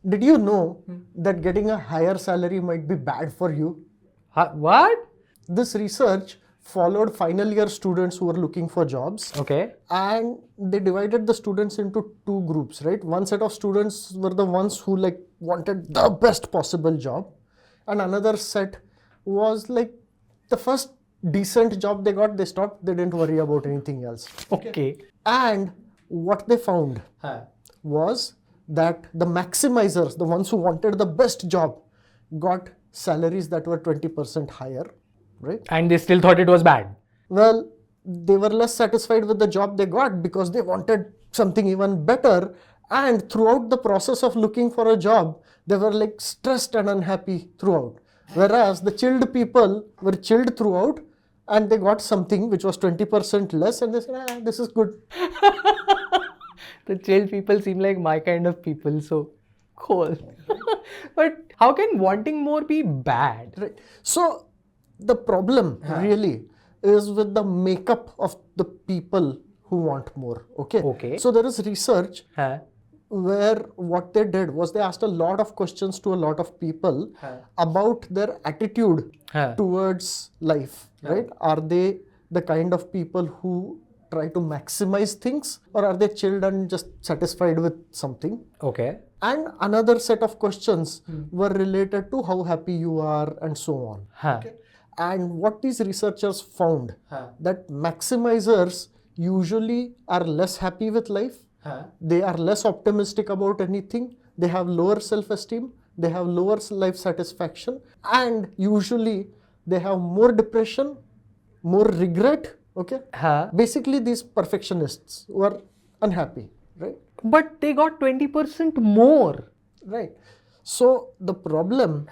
did you know that getting a higher salary might be bad for you? What? This research followed final year students who were looking for jobs. Okay. And they divided the students into two groups, right? One set of students were the ones who like wanted the best possible job, and another set was like the first decent job they got, they stopped, they didn't worry about anything else. Okay. And what they found was that the maximizers, the ones who wanted the best job, got salaries that were 20% higher, right? And they still thought it was bad. Well, they were less satisfied with the job they got because they wanted something even better. And throughout the process of looking for a job, they were like stressed and unhappy throughout. Whereas the chilled people were chilled throughout and they got something which was 20% less and they said, this is good. The chill people seem like my kind of people, so cool. But how can wanting more be bad? Right. So the problem really is with the makeup of the people who want more. Okay. So there is research where what they did was they asked a lot of questions to a lot of people about their attitude towards life, right? Are they the kind of people who try to maximize things, or are they chilled and just satisfied with something? Okay. And another set of questions were related to how happy you are and so on. Okay? And what these researchers found that maximizers usually are less happy with life. They are less optimistic about anything. They have lower self-esteem. They have lower life satisfaction. And usually they have more depression, more regret. Okay. Basically, these perfectionists were unhappy, right? But they got 20% more. Right. So the problem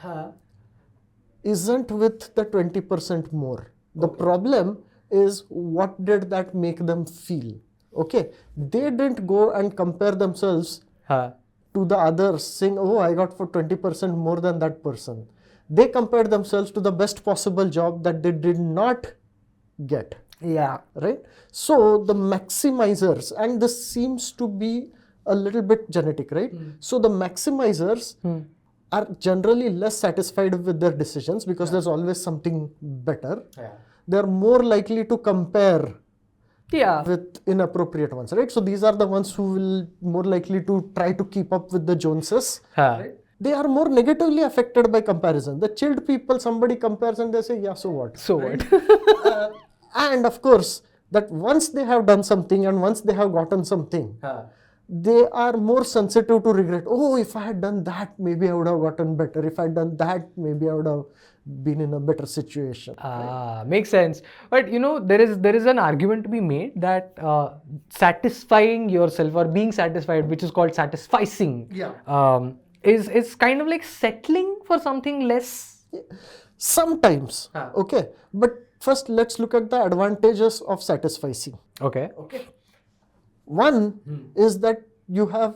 isn't with the 20% more. The problem is what did that make them feel? Okay. They didn't go and compare themselves to the others saying, oh, I got for 20% more than that person. They compared themselves to the best possible job that they did not get. Yeah. Right. So the maximizers, and this seems to be a little bit genetic, right? So the maximizers are generally less satisfied with their decisions because there's always something better. They're more likely to compare with inappropriate ones, right? So these are the ones who will more likely to try to keep up with the Joneses. Right? They are more negatively affected by comparison. The chilled people, somebody compares and they say, yeah, so what? So what? And of course, that once they have done something and once they have gotten something, they are more sensitive to regret. Oh, if I had done that, maybe I would have gotten better. If I had done that, maybe I would have been in a better situation. Right? Makes sense. But you know, there is an argument to be made that satisfying yourself or being satisfied, which is called satisficing, is kind of like settling for something less. Sometimes. Okay. But first, let's look at the advantages of satisficing. Okay. One is that you have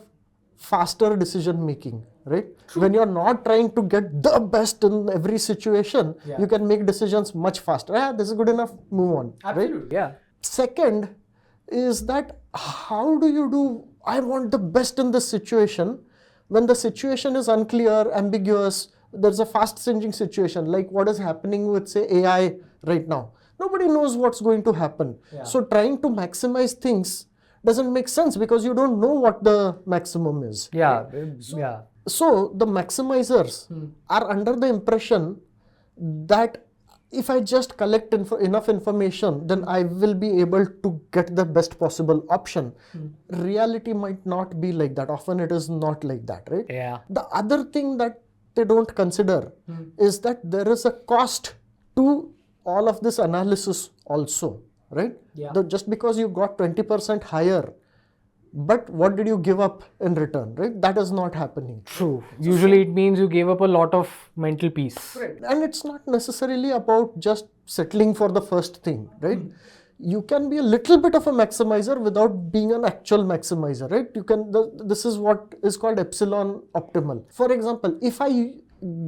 faster decision making, right? When you're not trying to get the best in every situation, you can make decisions much faster. This is good enough, move on. Absolutely. Right? Yeah. Second is that how do you do, I want the best in this situation, when the situation is unclear, ambiguous, there's a fast changing situation, like what is happening with, say, AI right now. Nobody knows what's going to happen. So trying to maximize things doesn't make sense because you don't know what the maximum is. So the maximizers are under the impression that if I just collect enough information, then I will be able to get the best possible option. Reality might not be like that. Often it is not like that, right? The other thing that they don't consider is that there is a cost to all of this analysis also, right? Just because you got 20% higher, but what did you give up in return, right? That is not happening. True. Usually it means you gave up a lot of mental peace. Right. And it's not necessarily about just settling for the first thing, right? You can be a little bit of a maximizer without being an actual maximizer, right? You can. This is what is called epsilon optimal. For example, if I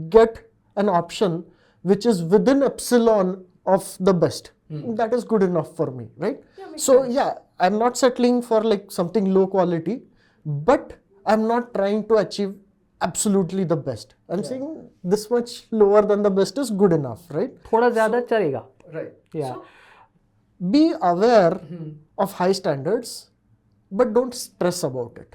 get an option which is within epsilon of the best, that is good enough for me, right? So I'm not settling for like something low quality, but I'm not trying to achieve absolutely the best. I'm saying this much lower than the best is good enough, right? थोड़ा ज़्यादा चलेगा. Right. Yeah. So, be aware of high standards, but don't stress about it.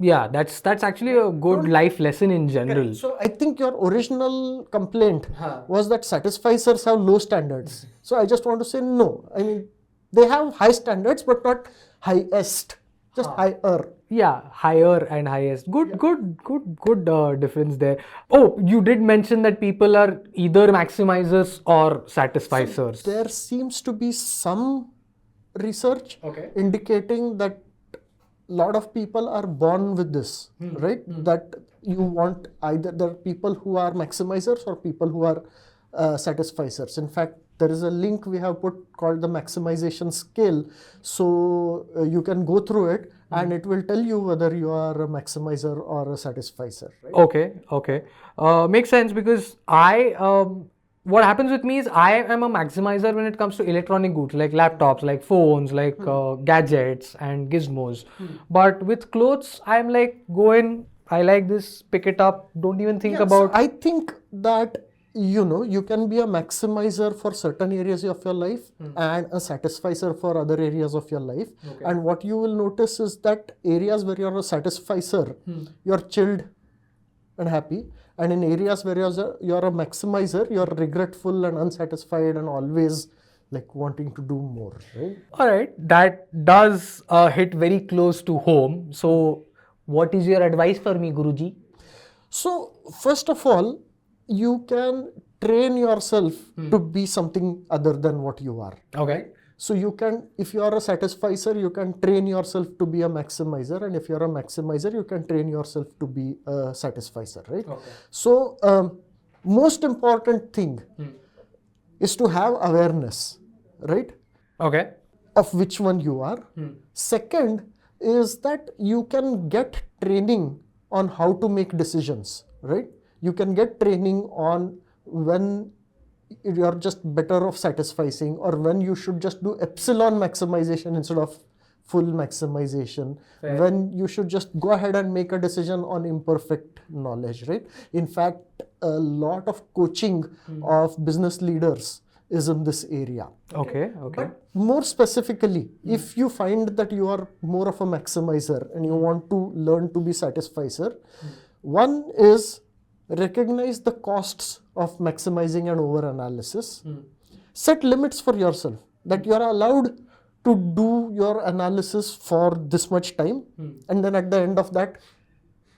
Yeah, that's actually a good life lesson in general. So I think your original complaint was that satisficers have low standards. So I just want to say no. I mean, they have high standards, but not highest, just higher. Yeah, higher and highest. Good difference there. Oh, you did mention that people are either maximizers or satisficers. There seems to be some research indicating that a lot of people are born with this, right? That you want either there are people who are maximizers or people who are satisficers. In fact, there is a link we have put called the maximization scale. So you can go through it and it will tell you whether you are a maximizer or a satisficer. Right? Okay. Makes sense because what happens with me is I am a maximizer when it comes to electronic goods like laptops, like phones, like gadgets and gizmos. But with clothes, I'm like, go in, I like this, pick it up, don't even think about. I think that you can be a maximizer for certain areas of your life and a satisficer for other areas of your life. And what you will notice is that areas where you're a satisficer, you're chilled and happy. And in areas where you're a maximizer, you're regretful and unsatisfied and always like wanting to do more, right? All right, that does hit very close to home. So what is your advice for me, Guruji? So first of all, you can train yourself to be something other than what you are. Okay. So you can, if you are a satisficer, you can train yourself to be a maximizer, and if you are a maximizer, you can train yourself to be a satisficer, right? So most important thing is to have awareness, right? Okay. Of which one you are. Second is that you can get training on how to make decisions, right? You can get training on when you're just better off satisficing or when you should just do epsilon maximization instead of full maximization. Fair. When you should just go ahead and make a decision on imperfect knowledge, right? In fact, a lot of coaching of business leaders is in this area. Okay. But more specifically, if you find that you are more of a maximizer and you want to learn to be satisficer, one is recognize the costs of maximizing and over analysis. Set limits for yourself that you are allowed to do your analysis for this much time, and then at the end of that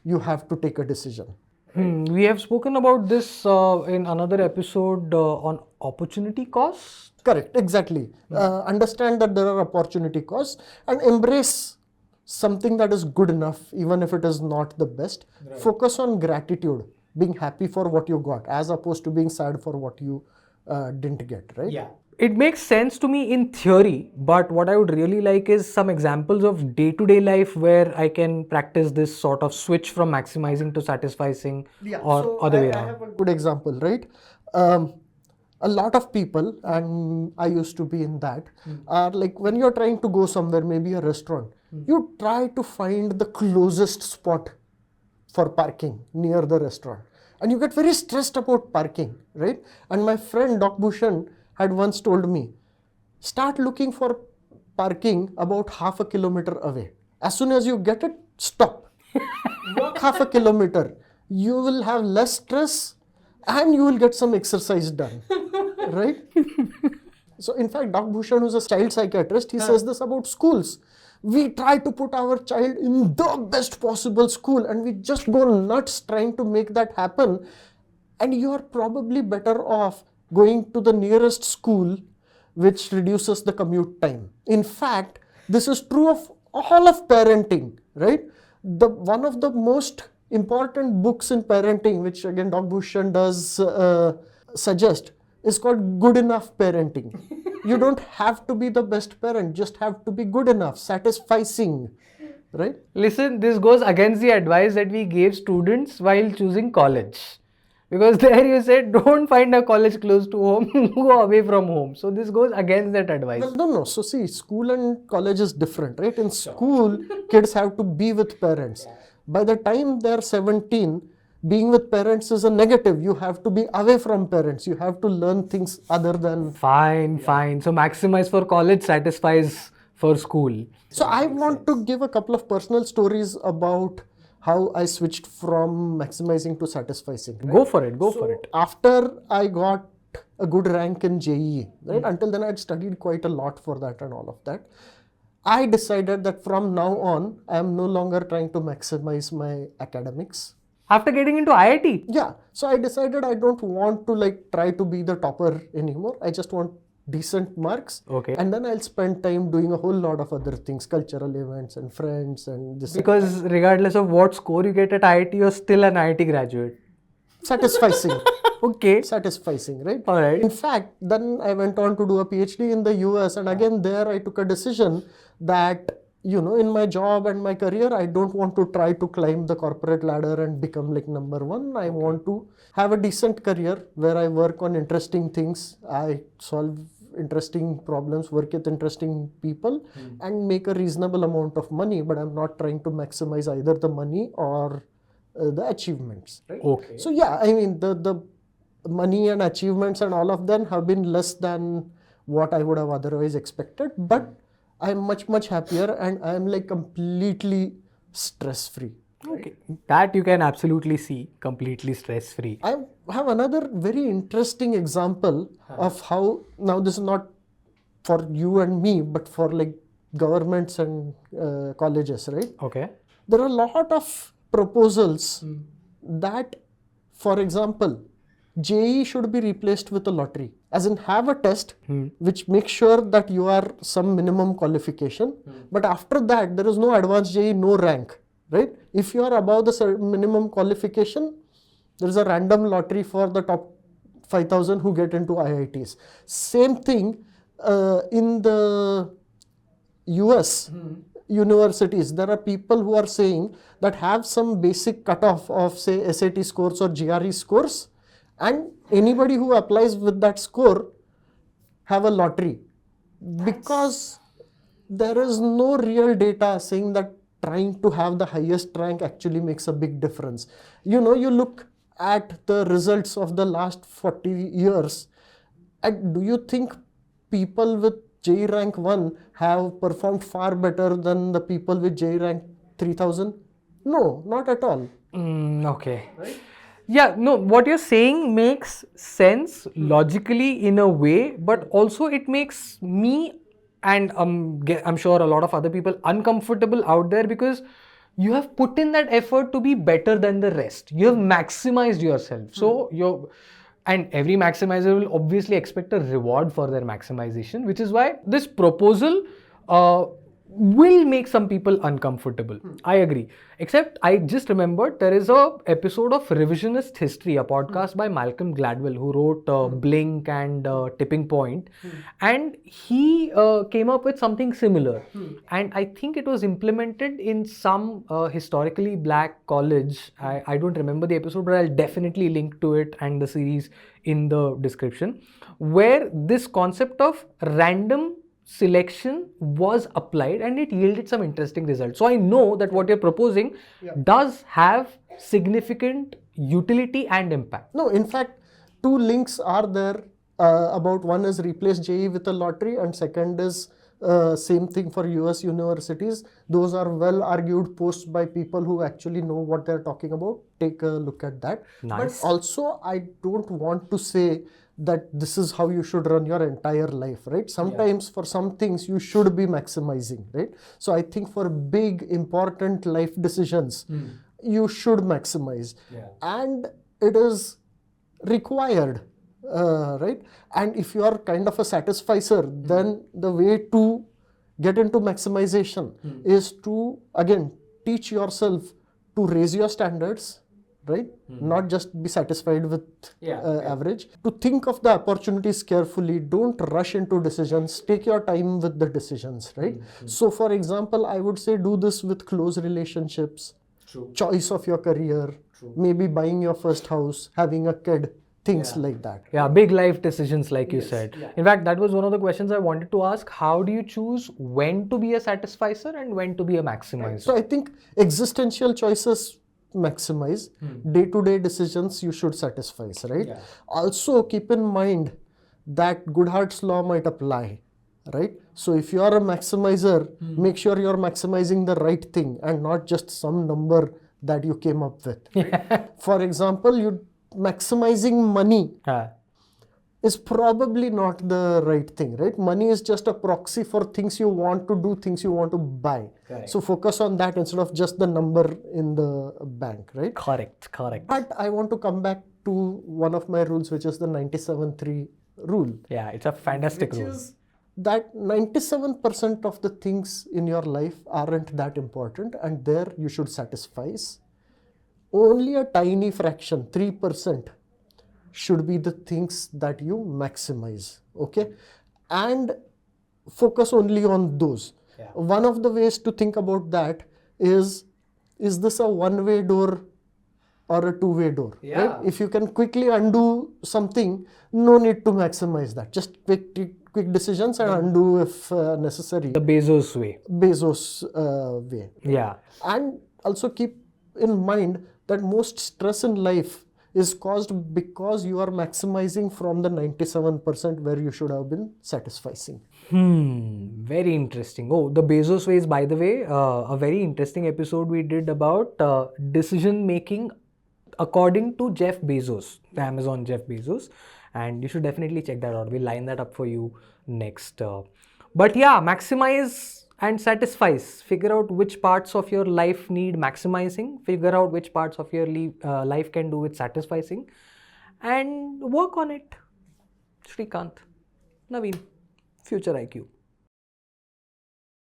you have to take a decision. We have spoken about this in another episode on opportunity cost. Correct, exactly. Understand that there are opportunity costs and embrace something that is good enough even if it is not the best. Right. Focus on gratitude, being happy for what you got as opposed to being sad for what you didn't get, right? Yeah. It makes sense to me in theory, but what I would really like is some examples of day-to-day life where I can practice this sort of switch from maximizing to satisficing or other way around. I have a good example, right? A lot of people, and I used to be in that, are like when you're trying to go somewhere, maybe a restaurant, you try to find the closest spot for parking near the restaurant. And you get very stressed about parking, right? And my friend Doc Bhushan had once told me, start looking for parking about half a kilometer away. As soon as you get it, stop. Walk half a kilometer. You will have less stress and you will get some exercise done, right? So in fact, Doc Bhushan, who's a child psychiatrist, he says this about schools. We try to put our child in the best possible school and we just go nuts trying to make that happen. And you are probably better off going to the nearest school, which reduces the commute time. In fact, this is true of all of parenting, right? One of the most important books in parenting, which again Doc Bhushan does suggest, is called Good Enough Parenting. You don't have to be the best parent, just have to be good enough, satisficing, right? Listen, this goes against the advice that we gave students while choosing college. Because there you said, don't find a college close to home, go away from home. So this goes against that advice. Well, no. So see, school and college is different, right? In school, kids have to be with parents. By the time they're 17, being with parents is a negative. You have to be away from parents. You have to learn things other than. Fine. So maximize for college, satisfies for school. So I want to give a couple of personal stories about how I switched from maximizing to satisficing. Right? Go for it. After I got a good rank in JEE, right? Until then I had studied quite a lot for that and all of that. I decided that from now on, I am no longer trying to maximize my academics. After getting into IIT? Yeah. So I decided I don't want to like try to be the topper anymore. I just want decent marks. Okay. And then I'll spend time doing a whole lot of other things, cultural events and friends and this. Because regardless of what score you get at IIT, you're still an IIT graduate. Satisficing. Okay. Satisficing, right? All right. In fact, then I went on to do a PhD in the US, and again there I took a decision that, you know, in my job and my career, I don't want to try to climb the corporate ladder and become like number one. I want to have a decent career where I work on interesting things. I solve interesting problems, work with interesting people, and make a reasonable amount of money, but I'm not trying to maximize either the money or the achievements. Right? Okay. So yeah, I mean, the money and achievements and all of them have been less than what I would have otherwise expected, but I'm much happier and I'm like completely stress free. Okay. That you can absolutely see, completely stress free. I have another very interesting example of how, now this is not for you and me, but for like governments and colleges, right? Okay. There are a lot of proposals that, for example, JEE should be replaced with a lottery. As in, have a test which makes sure that you are some minimum qualification, but after that, there is no advanced JEE, no rank, right? If you are above the minimum qualification, there is a random lottery for the top 5,000 who get into IITs. Same thing in the US. Universities, there are people who are saying that have some basic cutoff of say SAT scores or GRE scores, and anybody who applies with that score have a lottery, because there is no real data saying that trying to have the highest rank actually makes a big difference. You know, you look at the results of the last 40 years, and do you think people with JEE rank 1 have performed far better than the people with JEE rank 3000? No, not at all. Okay. Right? Yeah, no, what you're saying makes sense logically in a way, but also it makes me and I'm sure a lot of other people uncomfortable out there, because you have put in that effort to be better than the rest. You have maximized yourself. So and every maximizer will obviously expect a reward for their maximization, which is why this proposal will make some people uncomfortable. I agree. Except I just remembered there is a episode of Revisionist History, a podcast by Malcolm Gladwell, who wrote Blink and Tipping Point. And he came up with something similar. And I think it was implemented in some historically black college. I don't remember the episode, but I'll definitely link to it and the series in the description, where this concept of random selection was applied and it yielded some interesting results. So I know that what you're proposing does have significant utility and impact. No, in fact, two links are there about, one is replace JEE with a lottery, and second is same thing for US universities. Those are well argued posts by people who actually know what they're talking about. Take a look at that. Nice. But also, I don't want to say that this is how you should run your entire life, right? Sometimes for some things you should be maximizing, right? So I think for big important life decisions, you should maximize, and it is required, right? And if you are kind of a satisficer, then the way to get into maximization is to, again, teach yourself to raise your standards, right? Not just be satisfied with average. To think of the opportunities carefully, don't rush into decisions, take your time with the decisions, right? So for example, I would say do this with close relationships, choice of your career, maybe buying your first house, having a kid, things like that. Yeah, big life decisions like you said. In fact, that was one of the questions I wanted to ask. How do you choose when to be a satisficer and when to be a maximizer? So I think existential choices maximize. Day-to-day decisions you should satisfice, right? Yeah. Also keep in mind that Goodhart's law might apply, right? So if you are a maximizer, make sure you're maximizing the right thing and not just some number that you came up with. Right? For example, you maximizing money is probably not the right thing, right? Money is just a proxy for things you want to do, things you want to buy. Correct. So focus on that instead of just the number in the bank, right? Correct. But I want to come back to one of my rules, which is the 97-3 rule. Yeah, it's a fantastic Which rule. is that 97% of the things in your life aren't that important, and there you should satisfice. Only a tiny fraction, 3%, should be the things that you maximize, okay? And focus only on those. Yeah. One of the ways to think about that is this a one-way door or a two-way door? Yeah. Right? If you can quickly undo something, no need to maximize that. Just quick decisions and undo if necessary. The Bezos way. Bezos way. Yeah. And also keep in mind that most stress in life is caused because you are maximizing from the 97% where you should have been satisficing. Very interesting. Oh, the Bezos way is, by the way, a very interesting episode we did about decision making according to Jeff Bezos, the Amazon Jeff Bezos. And you should definitely check that out. We'll line that up for you next. But yeah, maximize and satisfice. Figure out which parts of your life need maximizing. Figure out which parts of your life can do with satisficing. And work on it. Shrikant, Naveen, Future IQ.